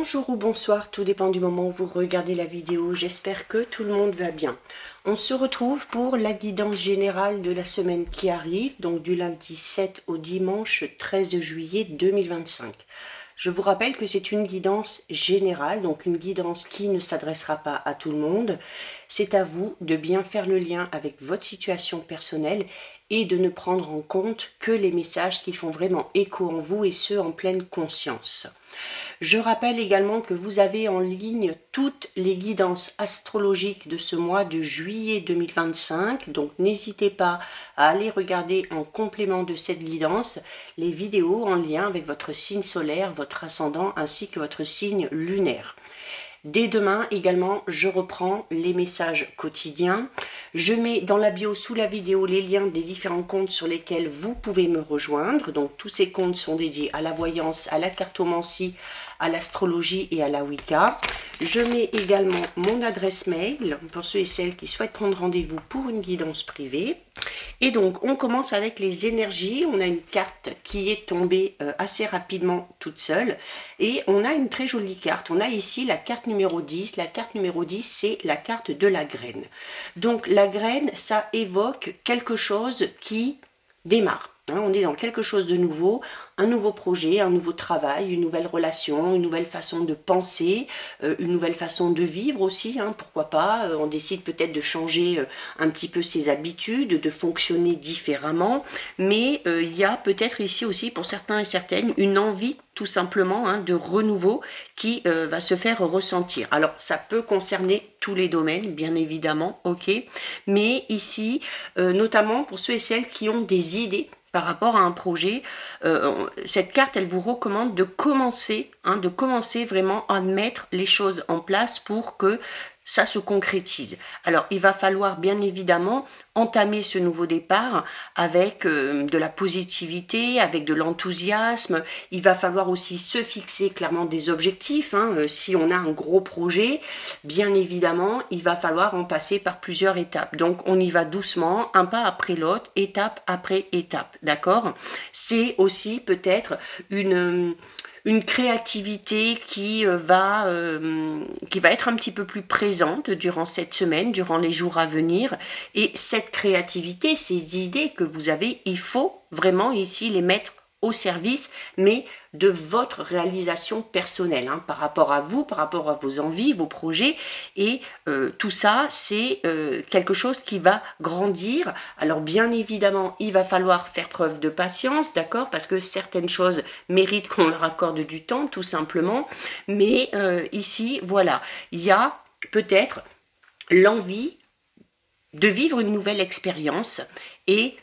Bonjour ou bonsoir, tout dépend du moment où vous regardez la vidéo, j'espère que tout le monde va bien. On se retrouve pour la guidance générale de la semaine qui arrive, donc du lundi 7 au dimanche 13 juillet 2025. Je vous rappelle que c'est une guidance générale, donc une guidance qui ne s'adressera pas à tout le monde. C'est à vous de bien faire le lien avec votre situation personnelle et de ne prendre en compte que les messages qui font vraiment écho en vous et ceux en pleine conscience. Je rappelle également que vous avez en ligne toutes les guidances astrologiques de ce mois de juillet 2025. Donc n'hésitez pas à aller regarder en complément de cette guidance les vidéos en lien avec votre signe solaire, votre ascendant ainsi que votre signe lunaire. Dès demain également, je reprends les messages quotidiens. Je mets dans la bio sous la vidéo les liens des différents comptes sur lesquels vous pouvez me rejoindre. Donc tous ces comptes sont dédiés à la voyance, à la cartomancie, à l'astrologie et à la Wicca. Je mets également mon adresse mail pour ceux et celles qui souhaitent prendre rendez-vous pour une guidance privée. Et donc, on commence avec les énergies. On a une carte qui est tombée assez rapidement toute seule. Et on a une très jolie carte. On a ici la carte numéro 10. La carte numéro 10, c'est la carte de la graine. Donc, la graine, ça évoque quelque chose qui démarre. On est dans quelque chose de nouveau, un nouveau projet, un nouveau travail, une nouvelle relation, une nouvelle façon de penser, une nouvelle façon de vivre aussi, pourquoi pas. On décide peut-être de changer un petit peu ses habitudes, de fonctionner différemment, mais il y a peut-être ici aussi pour certains et certaines une envie tout simplement de renouveau qui va se faire ressentir. Alors ça peut concerner tous les domaines bien évidemment, ok, mais ici notamment pour ceux et celles qui ont des idées par rapport à un projet, cette carte, elle vous recommande de commencer vraiment à mettre les choses en place pour que ça se concrétise. Alors, il va falloir bien évidemment entamer ce nouveau départ avec de la positivité, avec de l'enthousiasme. Il va falloir aussi se fixer clairement des objectifs. Si on a un gros projet, bien évidemment, il va falloir en passer par plusieurs étapes. Donc, on y va doucement, un pas après l'autre, étape après étape. D'accord? C'est aussi peut-être une créativité qui va être un petit peu plus présente durant cette semaine, durant les jours à venir. Et cette créativité, ces idées que vous avez, il faut vraiment ici les mettre au service, mais de votre réalisation personnelle, par rapport à vous, par rapport à vos envies, vos projets, et tout ça, c'est quelque chose qui va grandir. Alors bien évidemment, il va falloir faire preuve de patience, d'accord, parce que certaines choses méritent qu'on leur accorde du temps, tout simplement, mais ici, voilà, il y a peut-être l'envie de vivre une nouvelle expérience, et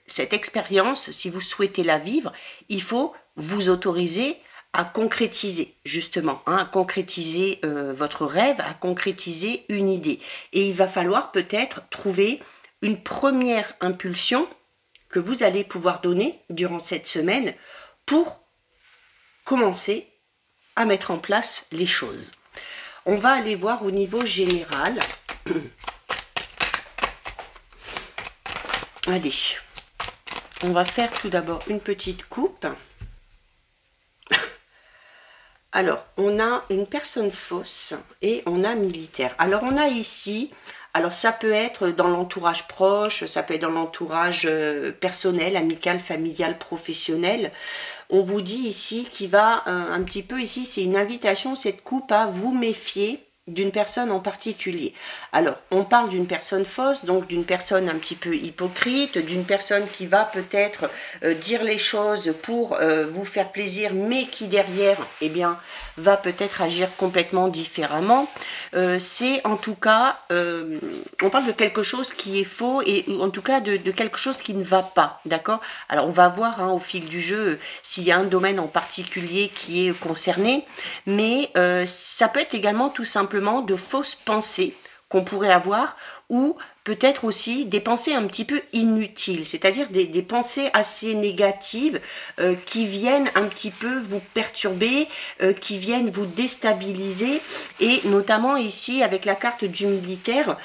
cette expérience, si vous souhaitez la vivre, il faut vous autoriser à concrétiser, justement, à concrétiser votre rêve, à concrétiser une idée. Et il va falloir peut-être trouver une première impulsion que vous allez pouvoir donner durant cette semaine pour commencer à mettre en place les choses. On va aller voir au niveau général. Allez. On va faire tout d'abord une petite coupe. Alors, on a une personne fausse et on a militaire. Alors, on a ici, alors ça peut être dans l'entourage proche, ça peut être dans l'entourage personnel, amical, familial, professionnel. On vous dit ici qu'il va un petit peu ici, c'est une invitation, cette coupe, à vous méfier d'une personne en particulier. Alors, on parle d'une personne fausse, donc d'une personne un petit peu hypocrite, d'une personne qui va peut-être dire les choses pour vous faire plaisir, mais qui derrière, eh bien, va peut-être agir complètement différemment. C'est en tout cas, on parle de quelque chose qui est faux, et en tout cas de quelque chose qui ne va pas, d'accord? Alors, on va voir au fil du jeu s'il y a un domaine en particulier qui est concerné, mais ça peut être également tout simplement de fausses pensées qu'on pourrait avoir, ou peut-être aussi des pensées un petit peu inutiles, c'est-à-dire des pensées assez négatives qui viennent un petit peu vous perturber, qui viennent vous déstabiliser, et notamment ici avec la carte du militaire,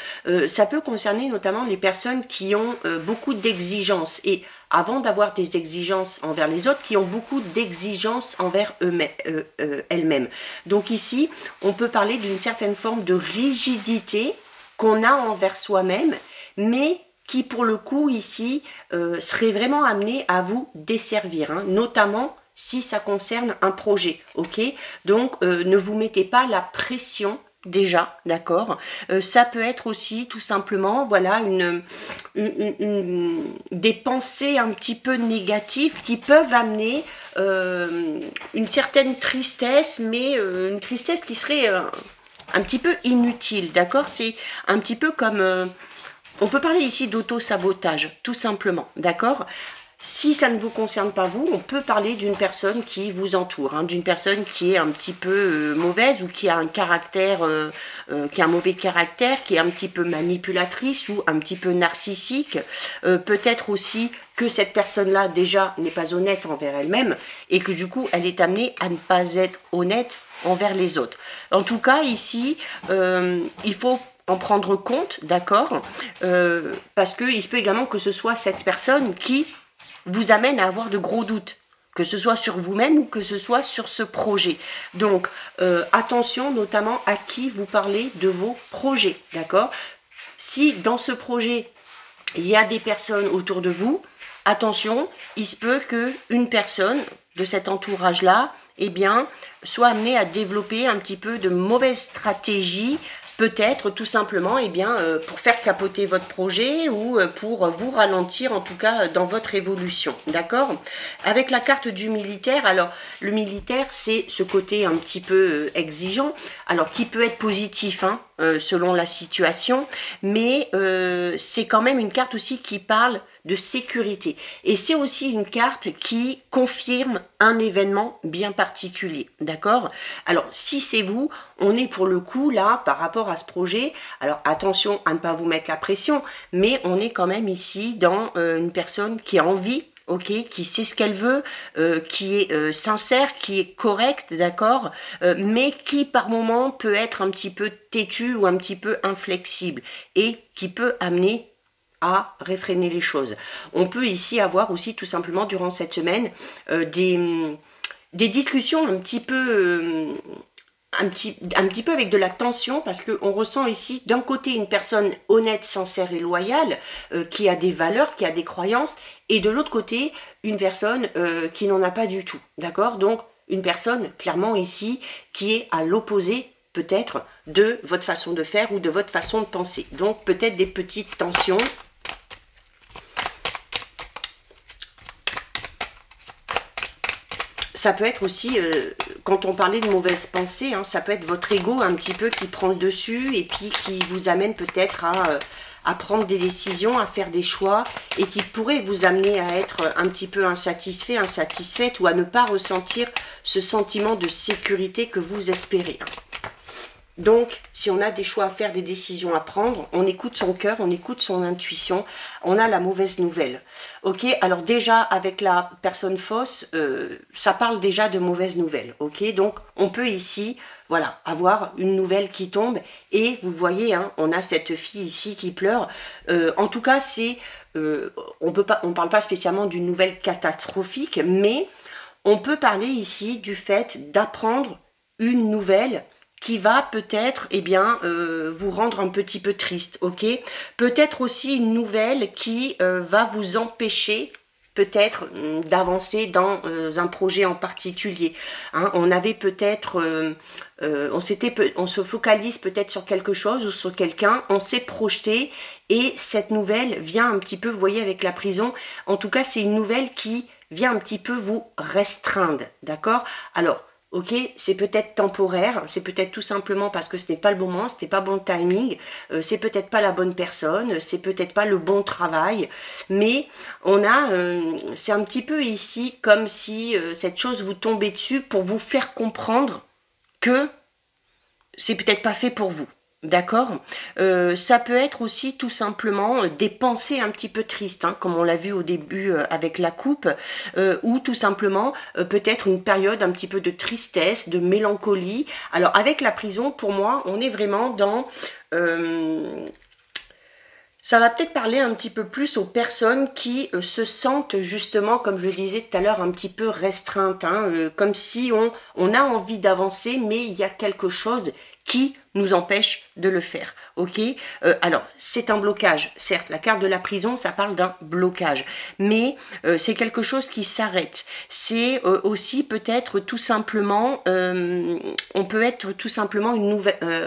ça peut concerner notamment les personnes qui ont beaucoup d'exigences, et avant d'avoir des exigences envers les autres, qui ont beaucoup d'exigences envers elles-mêmes. Donc ici, on peut parler d'une certaine forme de rigidité qu'on a envers soi-même, mais qui pour le coup ici serait vraiment amené à vous desservir, hein, notamment si ça concerne un projet, ok? Donc ne vous mettez pas la pression déjà, d'accord? Ça peut être aussi tout simplement, voilà, des pensées un petit peu négatives qui peuvent amener une certaine tristesse, mais une tristesse qui serait un petit peu inutile, d'accord? C'est un petit peu comme... on peut parler ici d'auto-sabotage, tout simplement, d'accord? Si ça ne vous concerne pas vous, on peut parler d'une personne qui vous entoure, hein, d'une personne qui est un petit peu mauvaise ou qui a un caractère, qui a un mauvais caractère, qui est un petit peu manipulatrice ou un petit peu narcissique. Peut-être aussi que cette personne-là déjà n'est pas honnête envers elle-même et que du coup elle est amenée à ne pas être honnête envers les autres. En tout cas ici, il faut en prendre compte, d'accord, parce qu'il se peut également que ce soit cette personne qui vous amène à avoir de gros doutes, que ce soit sur vous-même ou que ce soit sur ce projet. Donc, attention notamment à qui vous parlez de vos projets, d'accord? Si dans ce projet, il y a des personnes autour de vous, attention, il se peut qu'une personne de cet entourage-là, eh bien, soit amenée à développer un petit peu de mauvaises stratégies, peut-être tout simplement pour faire capoter votre projet ou pour vous ralentir en tout cas dans votre évolution, d'accord? Avec la carte du militaire, alors le militaire c'est ce côté un petit peu exigeant, alors qui peut être positif hein, selon la situation, mais c'est quand même une carte aussi qui parle de sécurité. Et c'est aussi une carte qui confirme un événement bien particulier, d'accord? Alors, si c'est vous, on est pour le coup là, par rapport à ce projet, alors attention à ne pas vous mettre la pression, mais on est quand même ici dans une personne qui a envie, ok, qui sait ce qu'elle veut, qui est sincère, qui est correcte, d'accord, mais qui par moment peut être un petit peu têtu ou un petit peu inflexible et qui peut amener à réfréner les choses. On peut ici avoir aussi tout simplement durant cette semaine des discussions un petit peu avec de la tension parce qu'on ressent ici d'un côté une personne honnête, sincère et loyale qui a des valeurs, qui a des croyances et de l'autre côté une personne qui n'en a pas du tout, d'accord? Donc une personne clairement ici qui est à l'opposé peut-être de votre façon de faire ou de votre façon de penser. Donc peut-être des petites tensions. Ça peut être aussi, quand on parlait de mauvaises pensées, hein, ça peut être votre ego un petit peu qui prend le dessus et puis qui vous amène peut-être à prendre des décisions, à faire des choix et qui pourrait vous amener à être un petit peu insatisfait, insatisfaite ou à ne pas ressentir ce sentiment de sécurité que vous espérez. Donc, si on a des choix à faire, des décisions à prendre, on écoute son cœur, on écoute son intuition, on a la mauvaise nouvelle. Ok, alors déjà, avec la personne fausse, ça parle déjà de mauvaises nouvelles. Ok, donc on peut ici, voilà, avoir une nouvelle qui tombe. Et vous voyez, hein, on a cette fille ici qui pleure. En tout cas, c'est, on parle pas spécialement d'une nouvelle catastrophique, mais on peut parler ici du fait d'apprendre une nouvelle qui va peut-être vous rendre un petit peu triste, ok? Peut-être aussi une nouvelle qui va vous empêcher peut-être d'avancer dans un projet en particulier. Hein, on avait peut-être, on se focalise peut-être sur quelque chose ou sur quelqu'un, on s'est projeté et cette nouvelle vient un petit peu, vous voyez avec la prison, en tout cas c'est une nouvelle qui vient un petit peu vous restreindre, d'accord? Alors, ok, c'est peut-être temporaire, c'est peut-être tout simplement parce que ce n'est pas le bon moment, ce n'est pas bon timing, c'est peut-être pas la bonne personne, c'est peut-être pas le bon travail, mais on a, c'est un petit peu ici comme si cette chose vous tombait dessus pour vous faire comprendre que c'est peut-être pas fait pour vous. D'accord, ça peut être aussi tout simplement des pensées un petit peu tristes, hein, comme on l'a vu au début avec la coupe, ou tout simplement peut-être une période un petit peu de tristesse, de mélancolie. Alors avec la prison, pour moi, on est vraiment dans... Ça va peut-être parler un petit peu plus aux personnes qui se sentent justement, comme je le disais tout à l'heure, un petit peu restreintes, hein, comme si on a envie d'avancer, mais il y a quelque chose qui nous empêche de le faire, ok. Alors, c'est un blocage, certes, la carte de la prison, ça parle d'un blocage, mais c'est quelque chose qui s'arrête. C'est aussi peut-être tout simplement, on peut être tout simplement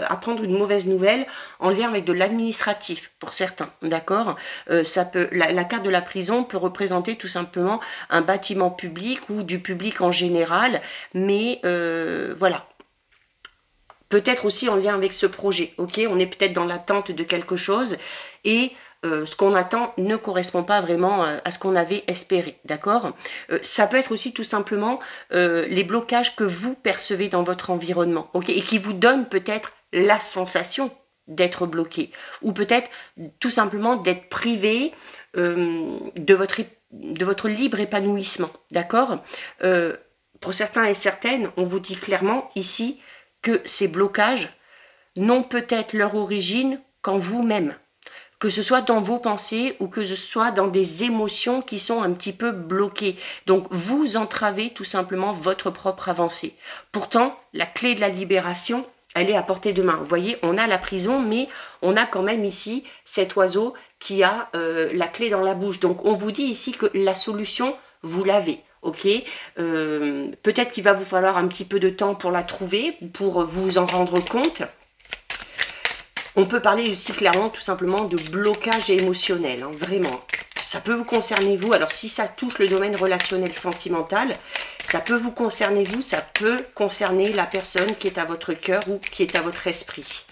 apprendre une mauvaise nouvelle en lien avec de l'administratif, pour certains, d'accord. La carte de la prison peut représenter tout simplement un bâtiment public ou du public en général, mais voilà. Peut-être aussi en lien avec ce projet, ok. On est peut-être dans l'attente de quelque chose et ce qu'on attend ne correspond pas vraiment à ce qu'on avait espéré, d'accord. Ça peut être aussi tout simplement les blocages que vous percevez dans votre environnement, ok, et qui vous donnent peut-être la sensation d'être bloqué, ou peut-être tout simplement d'être privé de votre libre épanouissement, d'accord. Pour certains et certaines, on vous dit clairement ici que ces blocages n'ont peut-être leur origine qu'en vous-même, que ce soit dans vos pensées ou que ce soit dans des émotions qui sont un petit peu bloquées. Donc vous entravez tout simplement votre propre avancée. Pourtant, la clé de la libération, elle est à portée de main. Vous voyez, on a la prison, mais on a quand même ici cet oiseau qui a la clé dans la bouche. Donc on vous dit ici que la solution, vous l'avez. Ok, peut-être qu'il va vous falloir un petit peu de temps pour la trouver, pour vous en rendre compte. On peut parler aussi clairement tout simplement de blocage émotionnel, hein, vraiment. Ça peut vous concerner vous, alors si ça touche le domaine relationnel sentimental, ça peut vous concerner vous, ça peut concerner la personne qui est à votre cœur ou qui est à votre esprit.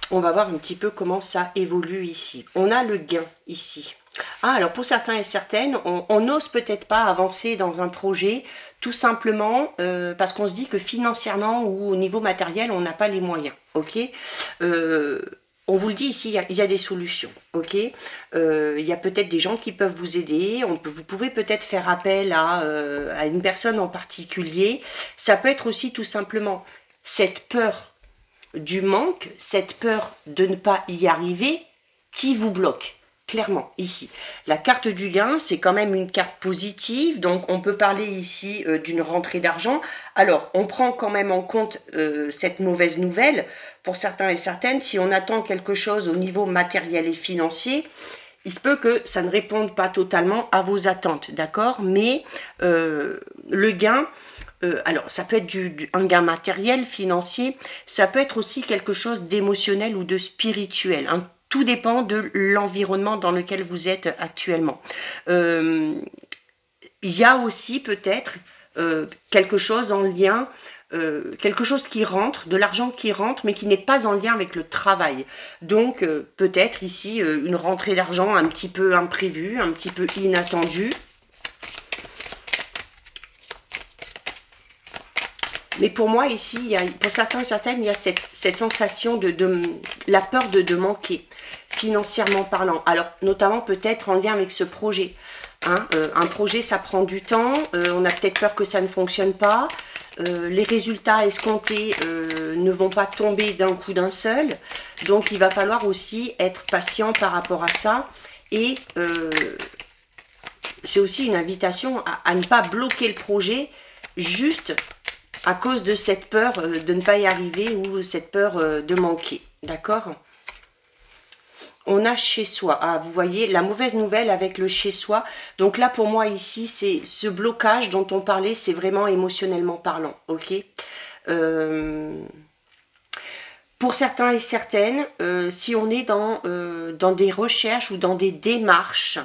On va voir un petit peu comment ça évolue ici. On a le gain ici. Ah, alors pour certains et certaines, on n'ose peut-être pas avancer dans un projet, tout simplement parce qu'on se dit que financièrement ou au niveau matériel, on n'a pas les moyens, ok. On vous le dit ici, il y a des solutions, ok. Il y a peut-être des gens qui peuvent vous aider, vous pouvez peut-être faire appel à une personne en particulier. Ça peut être aussi tout simplement cette peur du manque, cette peur de ne pas y arriver qui vous bloque. Clairement, ici. La carte du gain, c'est quand même une carte positive, donc on peut parler ici d'une rentrée d'argent. Alors, on prend quand même en compte cette mauvaise nouvelle. Pour certains et certaines, si on attend quelque chose au niveau matériel et financier, il se peut que ça ne réponde pas totalement à vos attentes, d'accord. Mais le gain, alors ça peut être un gain matériel, financier, ça peut être aussi quelque chose d'émotionnel ou de spirituel, hein. Tout dépend de l'environnement dans lequel vous êtes actuellement. Il y a aussi peut-être quelque chose en lien, quelque chose qui rentre, de l'argent qui rentre, mais qui n'est pas en lien avec le travail. Donc peut-être ici une rentrée d'argent un petit peu imprévue, un petit peu inattendue. Mais pour moi, ici, pour certains et certaines, il y a cette sensation de la peur de manquer, financièrement parlant. Alors, notamment peut-être en lien avec ce projet. Hein, un projet, ça prend du temps. On a peut-être peur que ça ne fonctionne pas. Les résultats escomptés ne vont pas tomber d'un coup d'un seul. Donc, il va falloir aussi être patient par rapport à ça. Et c'est aussi une invitation à ne pas bloquer le projet juste à cause de cette peur de ne pas y arriver ou cette peur de manquer, d'accord. On a chez soi, ah, vous voyez, la mauvaise nouvelle avec le chez soi. Donc là, pour moi, ici, c'est ce blocage dont on parlait, c'est vraiment émotionnellement parlant, ok. Pour certains et certaines, si on est dans des recherches ou dans des démarches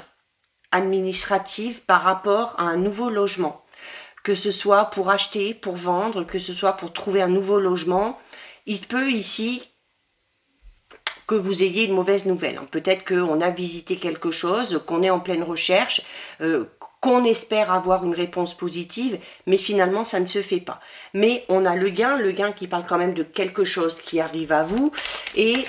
administratives par rapport à un nouveau logement, que ce soit pour acheter, pour vendre, que ce soit pour trouver un nouveau logement, il peut ici que vous ayez une mauvaise nouvelle. Peut-être qu'on a visité quelque chose, qu'on est en pleine recherche, qu'on espère avoir une réponse positive, mais finalement ça ne se fait pas. Mais on a le gain qui parle quand même de quelque chose qui arrive à vous. Et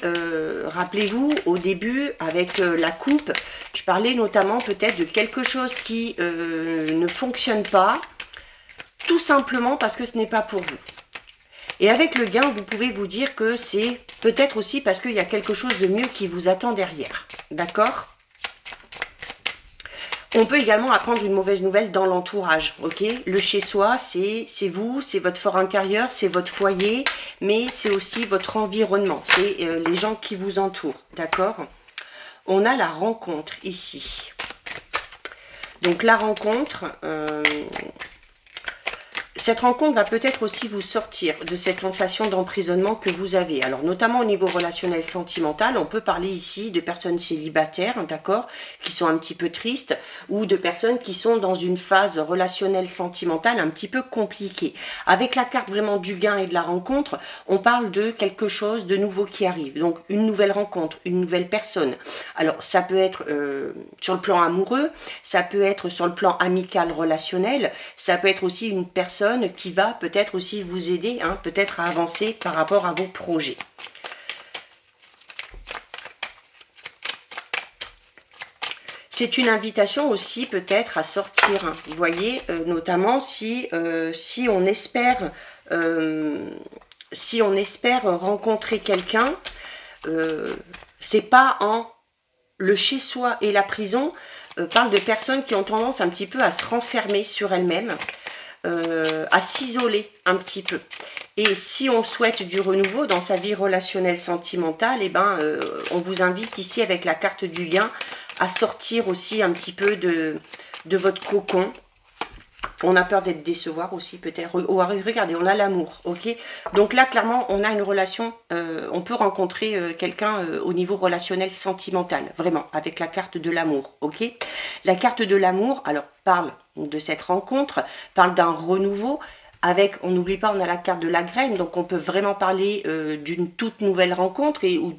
rappelez-vous, au début, avec la coupe, je parlais notamment peut-être de quelque chose qui ne fonctionne pas, tout simplement parce que ce n'est pas pour vous. Et avec le gain, vous pouvez vous dire que c'est peut-être aussi parce qu'il y a quelque chose de mieux qui vous attend derrière. D'accord? On peut également apprendre une mauvaise nouvelle dans l'entourage, ok? Le chez-soi, c'est vous, c'est votre fort intérieur, c'est votre foyer, mais c'est aussi votre environnement, c'est les gens qui vous entourent, d'accord? On a la rencontre ici. Donc la rencontre, cette rencontre va peut-être aussi vous sortir de cette sensation d'emprisonnement que vous avez. Alors, notamment au niveau relationnel sentimental, on peut parler ici de personnes célibataires, d'accord, qui sont un petit peu tristes, ou de personnes qui sont dans une phase relationnelle sentimentale un petit peu compliquée. Avec la carte vraiment du gain et de la rencontre, on parle de quelque chose de nouveau qui arrive. Donc, une nouvelle rencontre, une nouvelle personne. Alors, ça peut être sur le plan amoureux, ça peut être sur le plan amical relationnel, ça peut être aussi une personne qui va peut-être aussi vous aider, hein, peut-être à avancer par rapport à vos projets. C'est une invitation aussi peut-être à sortir, hein, vous voyez, notamment si on espère rencontrer quelqu'un, c'est pas en le chez-soi et la prison, parle de personnes qui ont tendance un petit peu à se renfermer sur elles-mêmes, à s'isoler un petit peu. Et si on souhaite du renouveau dans sa vie relationnelle sentimentale, eh ben, on vous invite ici avec la carte du gain à sortir aussi un petit peu de votre cocon. On a peur d'être décevoir aussi peut-être. Oh, regardez, on a l'amour, ok? Donc là, clairement, on a une relation, on peut rencontrer quelqu'un au niveau relationnel sentimental, vraiment, avec la carte de l'amour, ok? La carte de l'amour, alors, parle de cette rencontre, parle d'un renouveau, avec, on n'oublie pas, on a la carte de la graine, donc on peut vraiment parler d'une toute nouvelle rencontre ou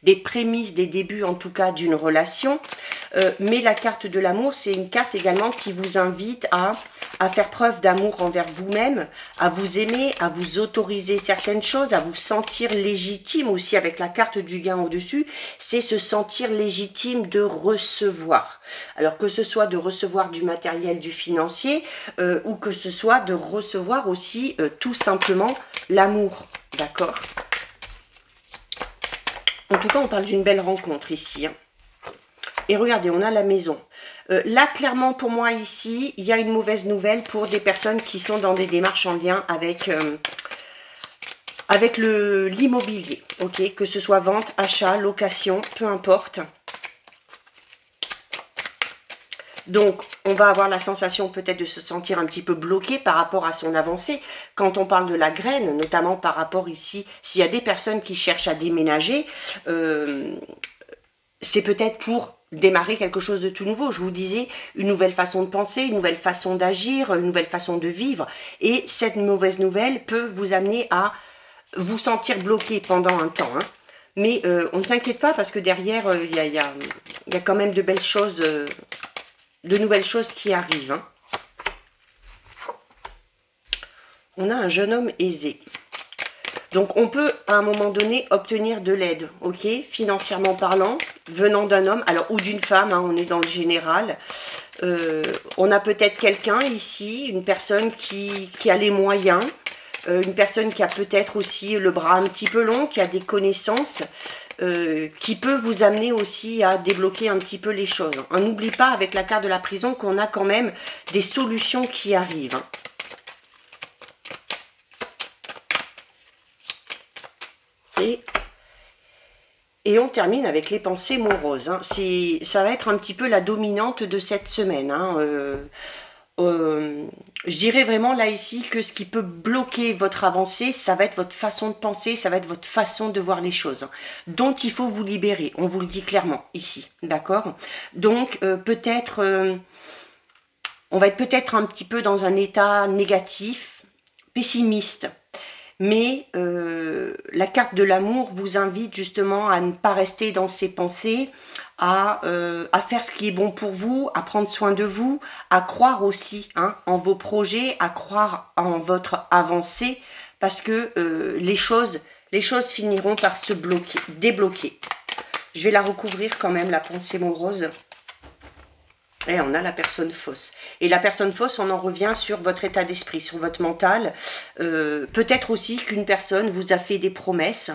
des prémices, des débuts en tout cas d'une relation. Mais la carte de l'amour, c'est une carte également qui vous invite à faire preuve d'amour envers vous-même, à vous aimer, à vous autoriser certaines choses, à vous sentir légitime aussi avec la carte du gain au-dessus, c'est se sentir légitime de recevoir. Alors que ce soit de recevoir du matériel, du financier, ou que ce soit de recevoir aussi tout simplement l'amour, d'accord? En tout cas, on parle d'une belle rencontre ici, hein. Et regardez, on a la maison. Là, clairement, pour moi, ici, il y a une mauvaise nouvelle pour des personnes qui sont dans des démarches en lien avec l'immobilier. Ok, que ce soit vente, achat, location, peu importe. Donc, on va avoir la sensation peut-être de se sentir un petit peu bloqué par rapport à son avancée. Quand on parle de la graine, notamment par rapport ici, s'il y a des personnes qui cherchent à déménager, c'est peut-être pour démarrer quelque chose de tout nouveau. Je vous disais, une nouvelle façon de penser, une nouvelle façon d'agir, une nouvelle façon de vivre. Et cette mauvaise nouvelle peut vous amener à vous sentir bloqué pendant un temps, hein. Mais on ne s'inquiète pas parce que derrière, il y a quand même de belles choses, de nouvelles choses qui arrivent, hein. On a un jeune homme aisé. Donc, on peut, à un moment donné, obtenir de l'aide, ok, financièrement parlant, venant d'un homme, alors ou d'une femme, hein, on est dans le général. On a peut-être quelqu'un ici, une personne qui a les moyens, une personne qui a peut-être aussi le bras un petit peu long, qui a des connaissances, qui peut vous amener aussi à débloquer un petit peu les choses. On n'oublie pas, avec la carte de la prison, qu'on a quand même des solutions qui arrivent, hein. Et on termine avec les pensées moroses, hein. Ça va être un petit peu la dominante de cette semaine, hein. Je dirais vraiment là ici que ce qui peut bloquer votre avancée, ça va être votre façon de penser, ça va être votre façon de voir les choses, hein, dont il faut vous libérer. On vous le dit clairement ici, d'accord? Donc peut-être, on va être peut-être un petit peu dans un état négatif, pessimiste. Mais la carte de l'amour vous invite justement à ne pas rester dans ses pensées, à faire ce qui est bon pour vous, à prendre soin de vous, à croire aussi, hein, en vos projets, à croire en votre avancée, parce que les choses finiront par se débloquer. Je vais la recouvrir quand même, la pensée morose. Et on a la personne fausse. Et la personne fausse, on en revient sur votre état d'esprit, sur votre mental. Peut-être aussi qu'une personne vous a fait des promesses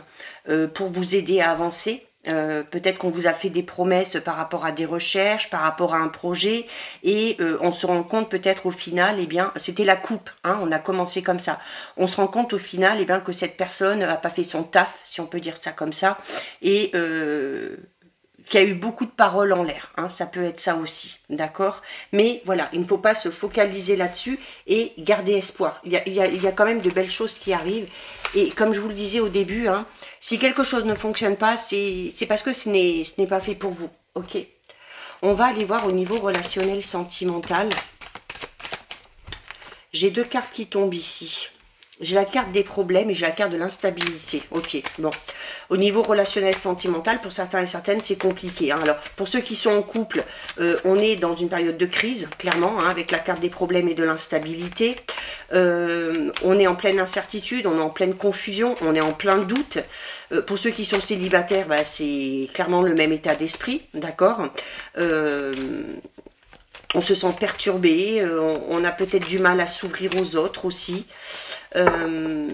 pour vous aider à avancer. Peut-être qu'on vous a fait des promesses par rapport à des recherches, par rapport à un projet, et on se rend compte peut-être au final, eh bien, c'était la coupe, hein, on a commencé comme ça. On se rend compte au final, eh bien, que cette personne n'a pas fait son taf, si on peut dire ça comme ça, et qu'il y a eu beaucoup de paroles en l'air, hein, ça peut être ça aussi, d'accord? Mais voilà, il ne faut pas se focaliser là-dessus et garder espoir. Il y a quand même de belles choses qui arrivent. Et comme je vous le disais au début, hein, si quelque chose ne fonctionne pas, c'est parce que ce n'est pas fait pour vous, ok? On va aller voir au niveau relationnel sentimental. J'ai 2 cartes qui tombent ici. J'ai la carte des problèmes et j'ai la carte de l'instabilité. Ok, bon. Au niveau relationnel sentimental, pour certains et certaines, c'est compliqué. Hein. Alors, pour ceux qui sont en couple, on est dans une période de crise, clairement, hein, avec la carte des problèmes et de l'instabilité. On est en pleine incertitude, on est en pleine confusion, on est en plein doute. Pour ceux qui sont célibataires, bah, c'est clairement le même état d'esprit, d'accord. On se sent perturbé, on a peut-être du mal à s'ouvrir aux autres aussi. On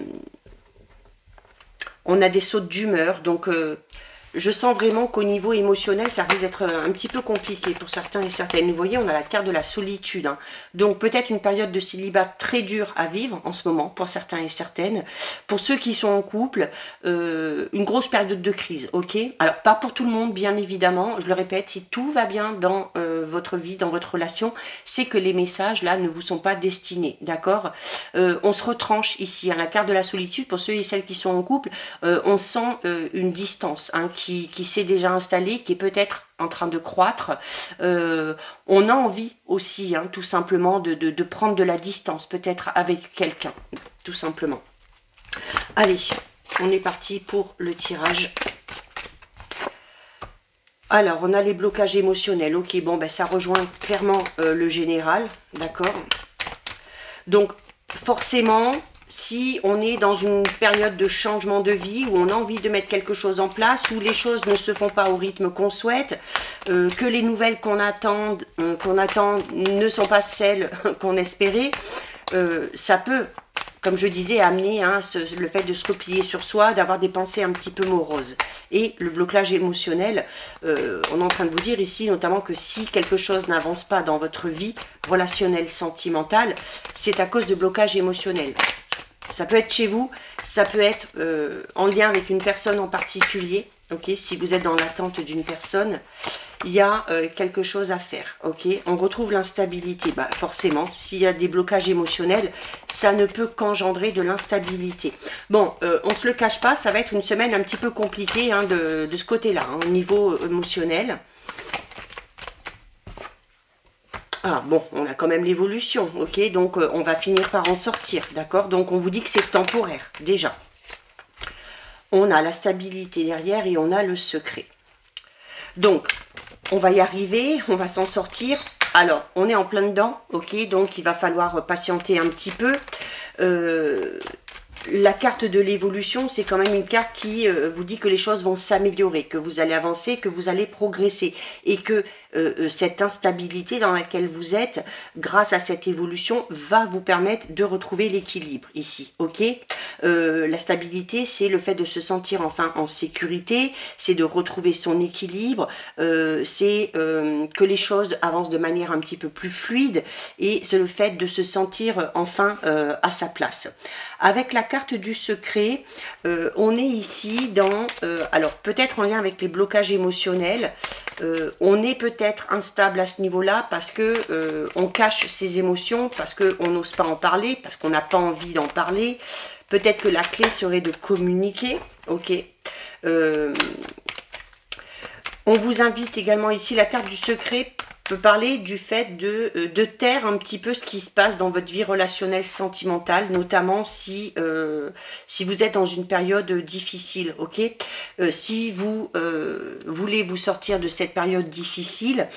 a des sautes d'humeur, donc je sens vraiment qu'au niveau émotionnel, ça risque d'être un petit peu compliqué pour certains et certaines. Vous voyez, on a la carte de la solitude. Hein. Donc peut-être une période de célibat très dure à vivre en ce moment pour certains et certaines. Pour ceux qui sont en couple, une grosse période de crise, ok? Alors pas pour tout le monde, bien évidemment. Je le répète, si tout va bien dans votre vie, dans votre relation, c'est que les messages là ne vous sont pas destinés, d'accord? On se retranche ici, à la carte de la solitude. Pour ceux et celles qui sont en couple, on sent une distance, hein, qui s'est déjà installée, qui est peut-être en train de croître. On a envie aussi, hein, tout simplement, de prendre de la distance, peut-être avec quelqu'un, tout simplement. Allez, on est parti pour le tirage. Alors, on a les blocages émotionnels. Ok, bon, ben ça rejoint clairement le général, d'accord? Donc, forcément, si on est dans une période de changement de vie, où on a envie de mettre quelque chose en place, où les choses ne se font pas au rythme qu'on souhaite, que les nouvelles qu'on attend ne sont pas celles qu'on espérait, ça peut, comme je disais, amener hein, le fait de se replier sur soi, d'avoir des pensées un petit peu moroses. Et le blocage émotionnel, on est en train de vous dire ici notamment que si quelque chose n'avance pas dans votre vie relationnelle, sentimentale, c'est à cause de blocage émotionnel. Ça peut être chez vous, ça peut être en lien avec une personne en particulier. Ok, si vous êtes dans l'attente d'une personne, il y a quelque chose à faire. Ok, on retrouve l'instabilité. Bah, forcément, s'il y a des blocages émotionnels, ça ne peut qu'engendrer de l'instabilité. Bon, on ne se le cache pas, ça va être une semaine un petit peu compliquée hein, de ce côté-là, hein, au niveau émotionnel. Ah bon, on a quand même l'évolution, ok? Donc on va finir par en sortir, d'accord? Donc on vous dit que c'est temporaire, déjà. On a la stabilité derrière et on a le secret. Donc, on va y arriver, on va s'en sortir. Alors, on est en plein dedans, ok? Donc il va falloir patienter un petit peu. La carte de l'évolution, c'est quand même une carte qui vous dit que les choses vont s'améliorer, que vous allez avancer, que vous allez progresser et que cette instabilité dans laquelle vous êtes, grâce à cette évolution, va vous permettre de retrouver l'équilibre ici, ok? La stabilité, c'est le fait de se sentir enfin en sécurité, c'est de retrouver son équilibre, c'est que les choses avancent de manière un petit peu plus fluide et c'est le fait de se sentir enfin à sa place. Avec la carte du secret, on est ici dans, alors peut-être en lien avec les blocages émotionnels, on est peut-être instable à ce niveau-là parce que on cache ses émotions, parce qu'on n'ose pas en parler, parce qu'on n'a pas envie d'en parler. Peut-être que la clé serait de communiquer, ok. On vous invite également ici, la carte du secret peut parler du fait de taire un petit peu ce qui se passe dans votre vie relationnelle sentimentale, notamment si vous êtes dans une période difficile, ok? Si vous voulez vous sortir de cette période difficile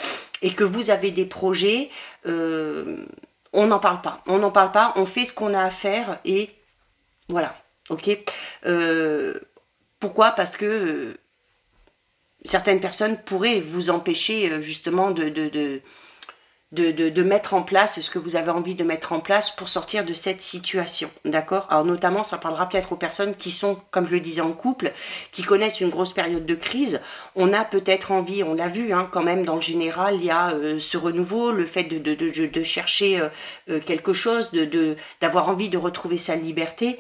et que vous avez des projets, on n'en parle pas. On n'en parle pas, on fait ce qu'on a à faire et voilà, ok? Pourquoi? Parce que certaines personnes pourraient vous empêcher justement de mettre en place ce que vous avez envie de mettre en place pour sortir de cette situation, d'accord? Alors notamment, ça parlera peut-être aux personnes qui sont, comme je le disais, en couple, qui connaissent une grosse période de crise. On a peut-être envie, on l'a vu hein, quand même dans le général, il y a ce renouveau, le fait de chercher quelque chose, d'avoir envie de retrouver sa liberté.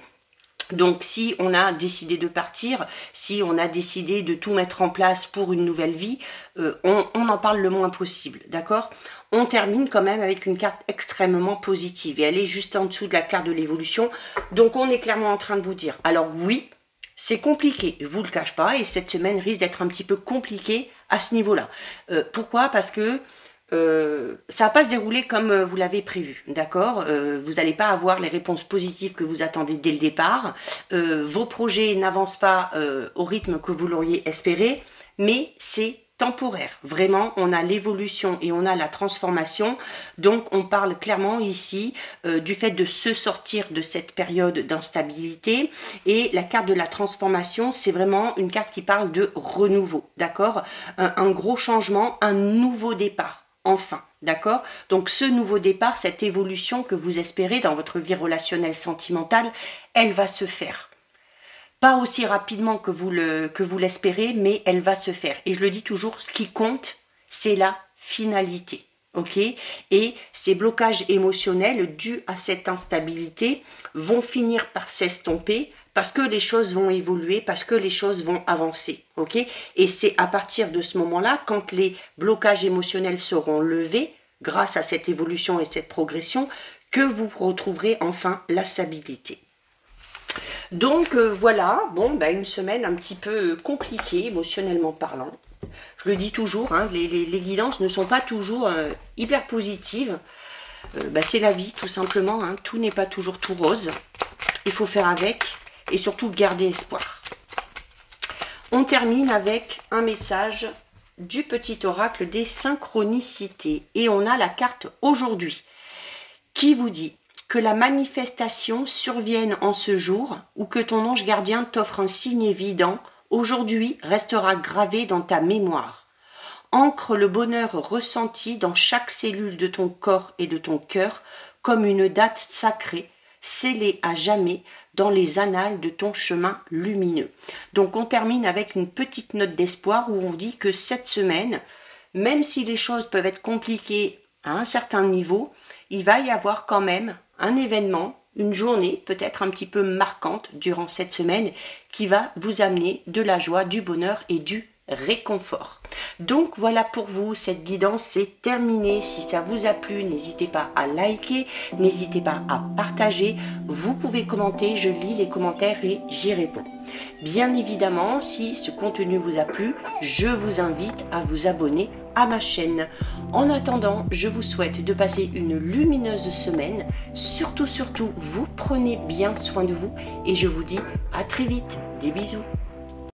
Donc si on a décidé de partir, si on a décidé de tout mettre en place pour une nouvelle vie, on en parle le moins possible, d'accord? On termine quand même avec une carte extrêmement positive et elle est juste en dessous de la carte de l'évolution. Donc on est clairement en train de vous dire, alors oui, c'est compliqué, je vous le cache pas, et cette semaine risque d'être un petit peu compliquée à ce niveau-là. Pourquoi? Parce que ça va pas se dérouler comme vous l'avez prévu, d'accord? Vous n'allez pas avoir les réponses positives que vous attendez dès le départ. Vos projets n'avancent pas au rythme que vous l'auriez espéré, mais c'est temporaire. Vraiment, on a l'évolution et on a la transformation. Donc, on parle clairement ici du fait de se sortir de cette période d'instabilité. Et la carte de la transformation, c'est vraiment une carte qui parle de renouveau, d'accord? Un gros changement, un nouveau départ. Enfin, d'accord? Donc ce nouveau départ, cette évolution que vous espérez dans votre vie relationnelle sentimentale, elle va se faire. Pas aussi rapidement que vous l'espérez, mais elle va se faire. Et je le dis toujours, ce qui compte, c'est la finalité. Ok? Et ces blocages émotionnels dus à cette instabilité vont finir par s'estomper parce que les choses vont évoluer, parce que les choses vont avancer, ok? Et c'est à partir de ce moment-là, quand les blocages émotionnels seront levés, grâce à cette évolution et cette progression, que vous retrouverez enfin la stabilité. Donc voilà, bon, une semaine un petit peu compliquée, émotionnellement parlant. Je le dis toujours, hein, les guidances ne sont pas toujours hyper positives. C'est la vie, tout simplement, hein, tout n'est pas toujours tout rose. Il faut faire avec. Et surtout garder espoir. On termine avec un message du petit oracle des synchronicités. Et on a la carte aujourd'hui qui vous dit que la manifestation survienne en ce jour ou que ton ange gardien t'offre un signe évident, aujourd'hui restera gravé dans ta mémoire. Ancre le bonheur ressenti dans chaque cellule de ton corps et de ton cœur comme une date sacrée, scellée à jamais dans les annales de ton chemin lumineux. Donc on termine avec une petite note d'espoir où on dit que cette semaine, même si les choses peuvent être compliquées à un certain niveau, il va y avoir quand même un événement, une journée peut-être un petit peu marquante durant cette semaine qui va vous amener de la joie, du bonheur et du réconfort. Donc voilà pour vous, cette guidance c'est terminé. Si ça vous a plu, n'hésitez pas à liker, n'hésitez pas à partager, vous pouvez commenter, je lis les commentaires et j'y réponds. Bien évidemment, si ce contenu vous a plu, je vous invite à vous abonner à ma chaîne. En attendant, je vous souhaite de passer une lumineuse semaine. Surtout, vous prenez bien soin de vous et je vous dis à très vite. Des bisous.